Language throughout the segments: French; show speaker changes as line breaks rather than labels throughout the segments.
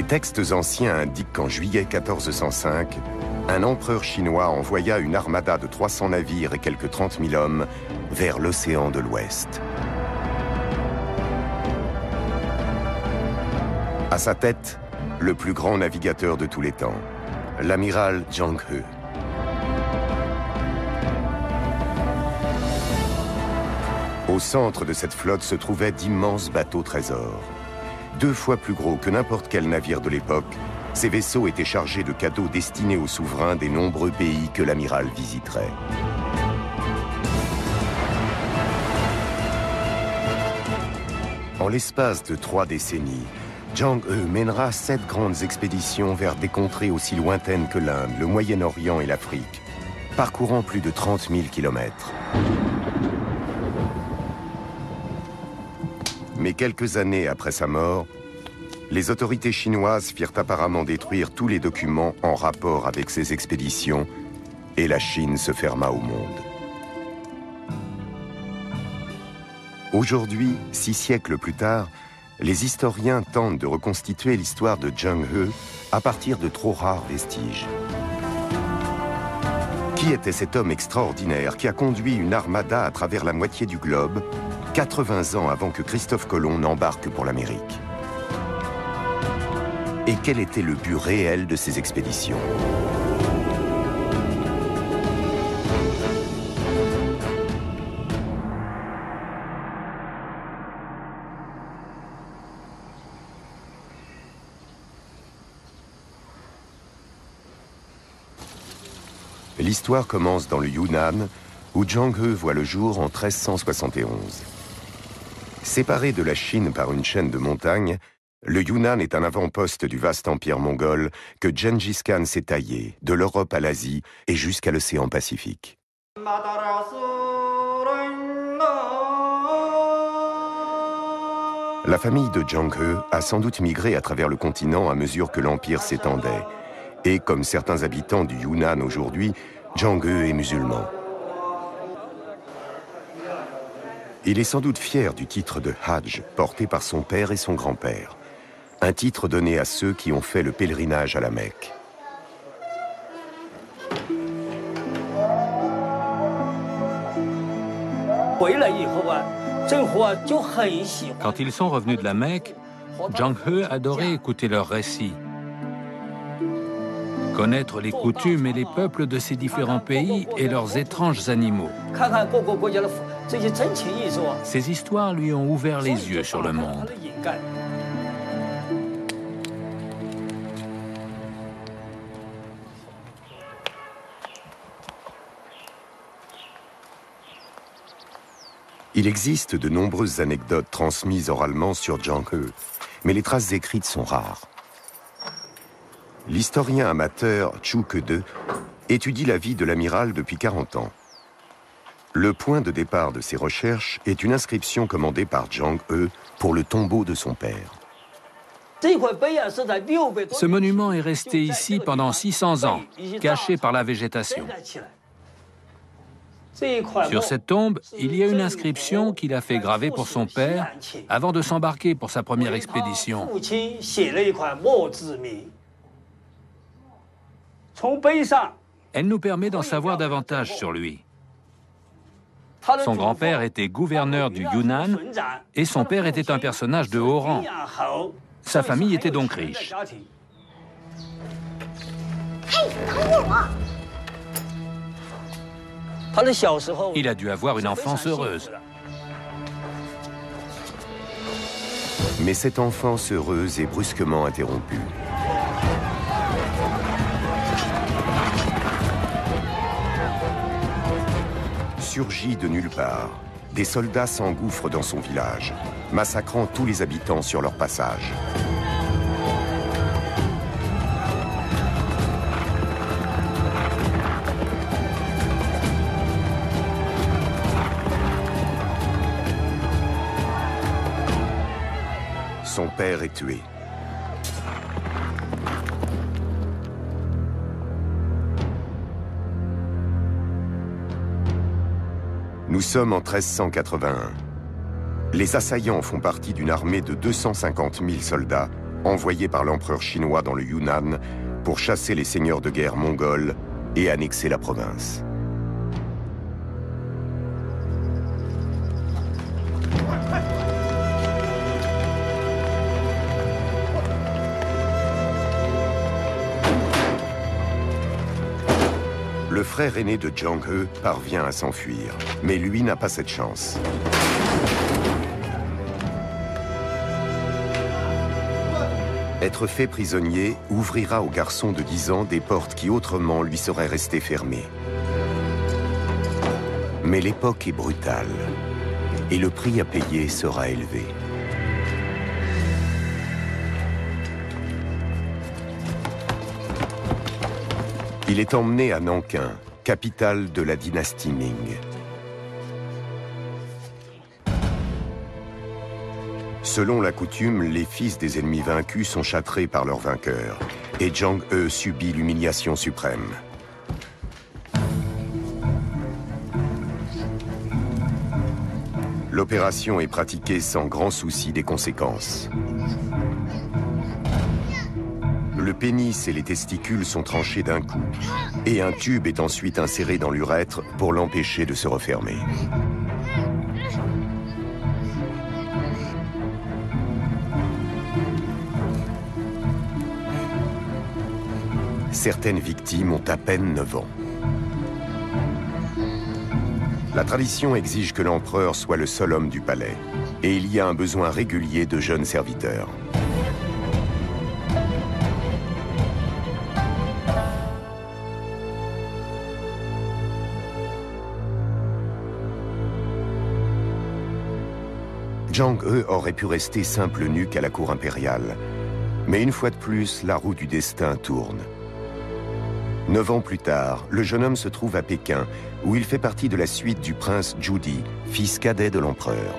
Des textes anciens indiquent qu'en juillet 1405, un empereur chinois envoya une armada de 300 navires et quelques 30 000 hommes vers l'océan de l'Ouest. À sa tête, le plus grand navigateur de tous les temps, l'amiral Zhang He. Au centre de cette flotte se trouvaient d'immenses bateaux trésors. 2 fois plus gros que n'importe quel navire de l'époque, ces vaisseaux étaient chargés de cadeaux destinés aux souverains des nombreux pays que l'amiral visiterait. En l'espace de 3 décennies, Zhang He mènera 7 grandes expéditions vers des contrées aussi lointaines que l'Inde, le Moyen-Orient et l'Afrique, parcourant plus de 30 000 kilomètres. Mais quelques années après sa mort, les autorités chinoises firent apparemment détruire tous les documents en rapport avec ces expéditions et la Chine se ferma au monde. Aujourd'hui, 6 siècles plus tard, les historiens tentent de reconstituer l'histoire de Zhang He à partir de trop rares vestiges. Qui était cet homme extraordinaire qui a conduit une armada à travers la moitié du globe 80 ans avant que Christophe Colomb n'embarque pour l'Amérique? Et quel était le but réel de ces expéditions? L'histoire commence dans le Yunnan, où Zhang He voit le jour en 1371. Séparé de la Chine par une chaîne de montagnes, le Yunnan est un avant-poste du vaste empire mongol que Gengis Khan s'est taillé, de l'Europe à l'Asie et jusqu'à l'océan Pacifique. La famille de Zhang He a sans doute migré à travers le continent à mesure que l'empire s'étendait. Et comme certains habitants du Yunnan aujourd'hui, Zhang He est musulman. Il est sans doute fier du titre de Hajj porté par son père et son grand-père. Un titre donné à ceux qui ont fait le pèlerinage à la Mecque.
Quand ils sont revenus de la Mecque, Zhang He adorait écouter leurs récits. Connaître les coutumes et les peuples de ces différents pays et leurs étranges animaux. Ces histoires lui ont ouvert les yeux sur le monde.
Il existe de nombreuses anecdotes transmises oralement sur Zhang He, mais les traces écrites sont rares. L'historien amateur Chu Kede étudie la vie de l'amiral depuis 40 ans. Le point de départ de ses recherches est une inscription commandée par Zhang He pour le tombeau de son père.
Ce monument est resté ici pendant 600 ans, caché par la végétation. Sur cette tombe, il y a une inscription qu'il a fait graver pour son père avant de s'embarquer pour sa première expédition. Elle nous permet d'en savoir davantage sur lui. Son grand-père était gouverneur du Yunnan et son père était un personnage de haut rang. Sa famille était donc riche. Il a dû avoir une enfance heureuse.
Mais cette enfance heureuse est brusquement interrompue. Surgit de nulle part, des soldats s'engouffrent dans son village, massacrant tous les habitants sur leur passage. Son père est tué. Nous sommes en 1381. Les assaillants font partie d'une armée de 250 000 soldats envoyé par l'empereur chinois dans le Yunnan pour chasser les seigneurs de guerre mongols et annexer la province. Le frère aîné de Zhang He parvient à s'enfuir, mais lui n'a pas cette chance. Être fait prisonnier ouvrira au garçon de 10 ans des portes qui autrement lui seraient restées fermées. Mais l'époque est brutale et le prix à payer sera élevé. Il est emmené à Nankin, capitale de la dynastie Ming. Selon la coutume, les fils des ennemis vaincus sont châtrés par leurs vainqueurs, et Zhang He subit l'humiliation suprême. L'opération est pratiquée sans grand souci des conséquences. Le pénis et les testicules sont tranchés d'un coup, et un tube est ensuite inséré dans l'urètre pour l'empêcher de se refermer. Certaines victimes ont à peine 9 ans. La tradition exige que l'empereur soit le seul homme du palais, et il y a un besoin régulier de jeunes serviteurs. Zhang He aurait pu rester simple eunuque à la cour impériale, mais une fois de plus, la roue du destin tourne. 9 ans plus tard, le jeune homme se trouve à Pékin, où il fait partie de la suite du prince Judi, fils cadet de l'empereur.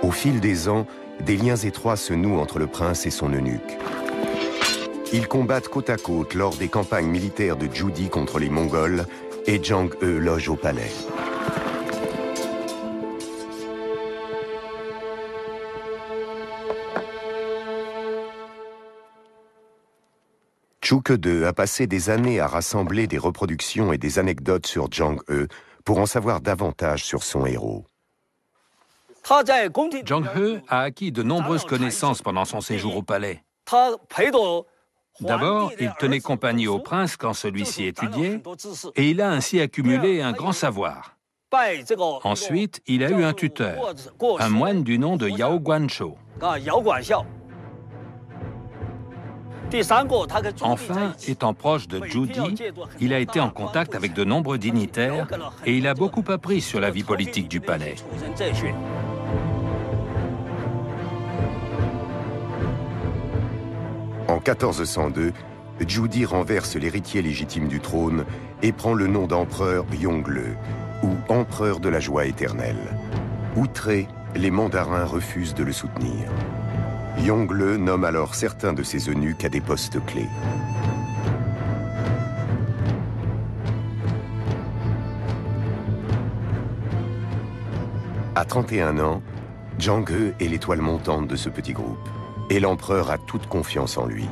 Au fil des ans, des liens étroits se nouent entre le prince et son eunuque. Ils combattent côte à côte lors des campagnes militaires de Judi contre les Mongols, et Zhang He loge au palais. Zhuge II a passé des années à rassembler des reproductions et des anecdotes sur Zhang He pour en savoir davantage sur son héros.
Zhang He a acquis de nombreuses connaissances pendant son séjour au palais. D'abord, il tenait compagnie au prince quand celui-ci étudiait, et il a ainsi accumulé un grand savoir. Ensuite, il a eu un tuteur, un moine du nom de Yao Guanshou. Enfin, étant proche de Judi, il a été en contact avec de nombreux dignitaires et il a beaucoup appris sur la vie politique du palais.
En 1402, Judi renverse l'héritier légitime du trône et prend le nom d'empereur Yongle, ou empereur de la joie éternelle. Outrés, les mandarins refusent de le soutenir. Yongle nomme alors certains de ses eunuques à des postes clés. À 31 ans, Zhang He est l'étoile montante de ce petit groupe, et l'empereur a toute confiance en lui.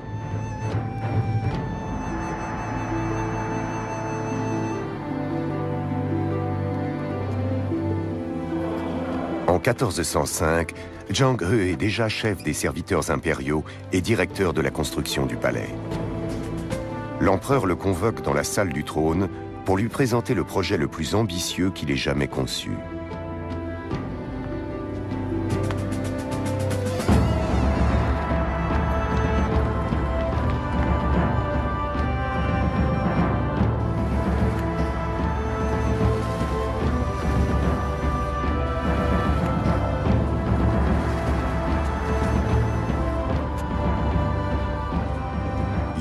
En 1405, Zhang He est déjà chef des serviteurs impériaux et directeur de la construction du palais. L'empereur le convoque dans la salle du trône pour lui présenter le projet le plus ambitieux qu'il ait jamais conçu.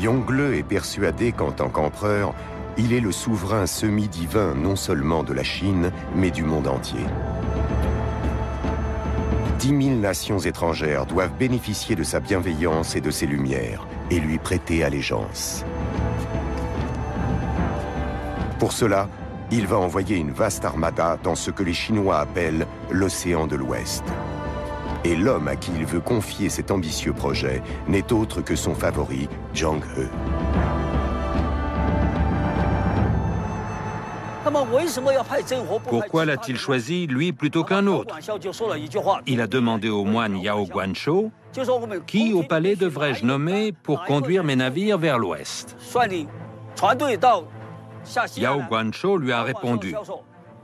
Yongle est persuadé qu'en tant qu'empereur, il est le souverain semi-divin non seulement de la Chine, mais du monde entier. 10 000 nations étrangères doivent bénéficier de sa bienveillance et de ses lumières, et lui prêter allégeance. Pour cela, il va envoyer une vaste armada dans ce que les Chinois appellent l'océan de l'Ouest. Et l'homme à qui il veut confier cet ambitieux projet n'est autre que son favori, Zhang He.
Pourquoi l'a-t-il choisi, lui, plutôt qu'un autre? Il a demandé au moine Yao Guanzhou qui au palais devrais-je nommer pour conduire mes navires vers l'ouest. Yao Guanzhou lui a répondu: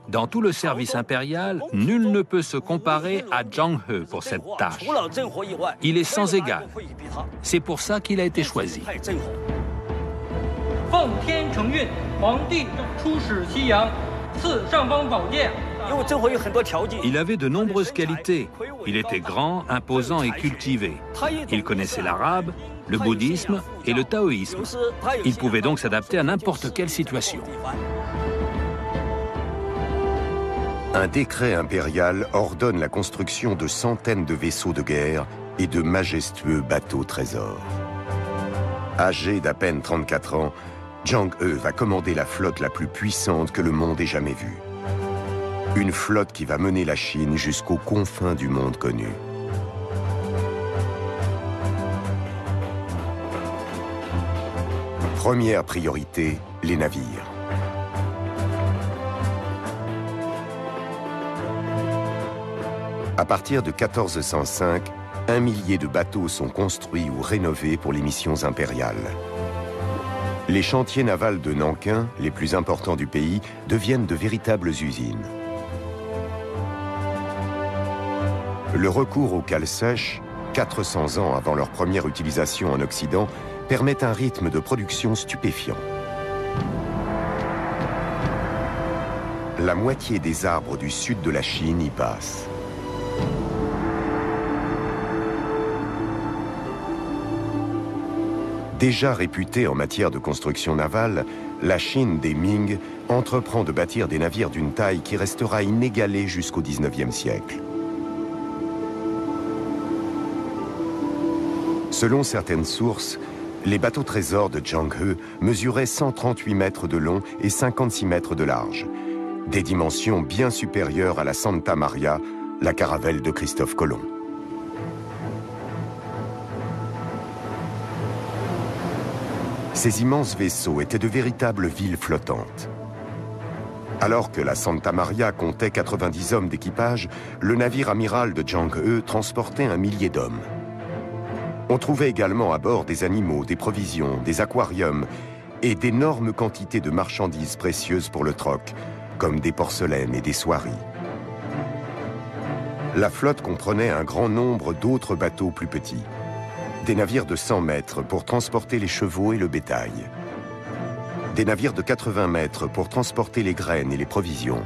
dans tout le service impérial, nul ne peut se comparer à Zhang He pour cette tâche. Il est sans égal. C'est pour ça qu'il a été choisi. Il avait de nombreuses qualités. Il était grand, imposant et cultivé. Il connaissait l'arabe, le bouddhisme et le taoïsme. Il pouvait donc s'adapter à n'importe quelle situation.
Un décret impérial ordonne la construction de centaines de vaisseaux de guerre et de majestueux bateaux trésors. Âgé d'à peine 34 ans, Zhang He va commander la flotte la plus puissante que le monde ait jamais vue. Une flotte qui va mener la Chine jusqu'aux confins du monde connu. Première priorité, les navires. À partir de 1405, 1 millier de bateaux sont construits ou rénovés pour les missions impériales. Les chantiers navals de Nankin, les plus importants du pays, deviennent de véritables usines. Le recours aux cales sèches, 400 ans avant leur première utilisation en Occident, permet un rythme de production stupéfiant. La moitié des arbres du sud de la Chine y passent. Déjà réputée en matière de construction navale, la Chine des Ming entreprend de bâtir des navires d'une taille qui restera inégalée jusqu'au XIXe siècle. Selon certaines sources, les bateaux trésors de Zhang He mesuraient 138 mètres de long et 56 mètres de large, des dimensions bien supérieures à la Santa Maria, la caravelle de Christophe Colomb. Ces immenses vaisseaux étaient de véritables villes flottantes. Alors que la Santa Maria comptait 90 hommes d'équipage, le navire amiral de Zhang He transportait 1 millier d'hommes. On trouvait également à bord des animaux, des provisions, des aquariums et d'énormes quantités de marchandises précieuses pour le troc, comme des porcelaines et des soieries. La flotte comprenait un grand nombre d'autres bateaux plus petits. Des navires de 100 mètres pour transporter les chevaux et le bétail. Des navires de 80 mètres pour transporter les graines et les provisions.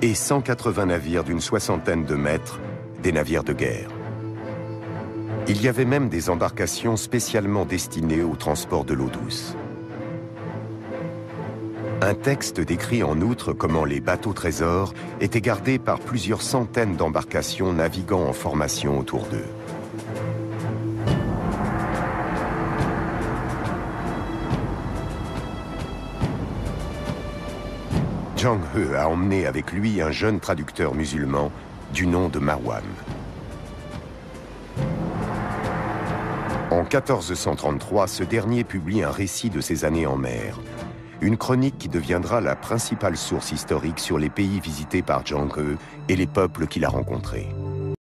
Et 180 navires d'une soixantaine de mètres, des navires de guerre. Il y avait même des embarcations spécialement destinées au transport de l'eau douce. Un texte décrit en outre comment les bateaux trésors étaient gardés par plusieurs centaines d'embarcations naviguant en formation autour d'eux. Zhang He a emmené avec lui un jeune traducteur musulman du nom de Marwan. En 1433, ce dernier publie un récit de ses années en mer, une chronique qui deviendra la principale source historique sur les pays visités par Zhang He et les peuples qu'il a rencontrés.